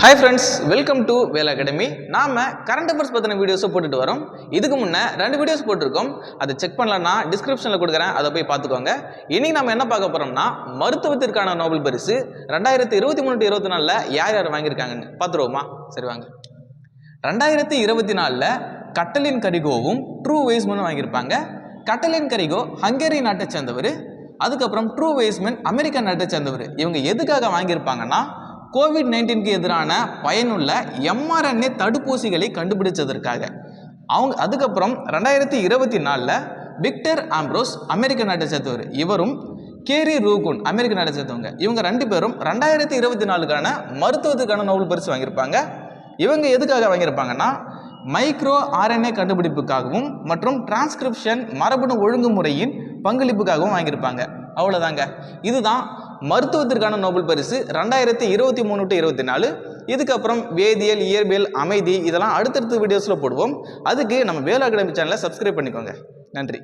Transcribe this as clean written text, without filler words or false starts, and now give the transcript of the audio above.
Hi friends, welcome to Vela Academy. நாம current affairs பத்தின videos போட்டுட்டு வரோம். இதுக்கு முன்ன ரெண்டு வீடியோஸ் போட்டுருக்கோம். அதை செக் பண்ணலன்னா டிஸ்கிரிப்ஷன்ல கொடுக்குறேன், அதை போய் பார்த்துக்கோங்க. இன்னைக்கு நம்ம என்ன பார்க்க போறோம்னா மருத்துவத்திற்கான நோபல் பரிசு 2023-24ல யார் யார் வாங்கியிருக்காங்கன்னு பார்த்துருவோமா? சரி வாங்க. 2024ல கட்டலின் கரிகோவும் ட்ரூ வெய்ஸ்மனும் வாங்கியிருப்பாங்க. கட்டலின் கரிகோ ஹங்கேரி நாட்டை சேர்ந்தவர், அதுக்கப்புறம் ட்ரூ வெய்ஸ்மன் அமெரிக்கா நாட்டை சேர்ந்தவர். இவங்க எதுக்காக வாங்கியிருப்பாங்கன்னா கோவிட்-19க்கு எதிரான பயனுள்ள mRNA தடுப்பூசிகளை கண்டுபிடிச்சதற்காக. அதுக்கப்புறம் 2024ல விக்டர் ஆம்ப்ரோஸ் அமெரிக்க நாட்டை சேர்ந்தவர், இவரும் கேரி ரூகுன் அமெரிக்க நாட்டை சேர்ந்தவங்க. இவங்க ரெண்டு பேரும் 2024க்கான மருத்துவத்துக்கான நோபல் பரிசு வாங்கியிருப்பாங்க. இவங்க எதுக்காக வாங்கியிருப்பாங்கன்னா மைக்ரோ RNA கண்டுபிடிப்புக்காகவும் மற்றும் டிரான்ஸ்கிரிப்ஷன் மரபணு ஒழுங்குமுறையின் பங்களிப்புக்காகவும் வாங்கியிருப்பாங்க. அவ்வளோதாங்க. இதுதான் மருத்துவத்திற்கான நோபல் பரிசு 2023-24. இதுக்கப்புறம் வேதியியல், இயற்பியல், அமைதி இதெல்லாம் அடுத்தடுத்த வீடியோஸில் போடுவோம். அதுக்கு நம்ம வேலா அகாடமி சேனலை சப்ஸ்கிரைப் பண்ணிக்கோங்க. நன்றி.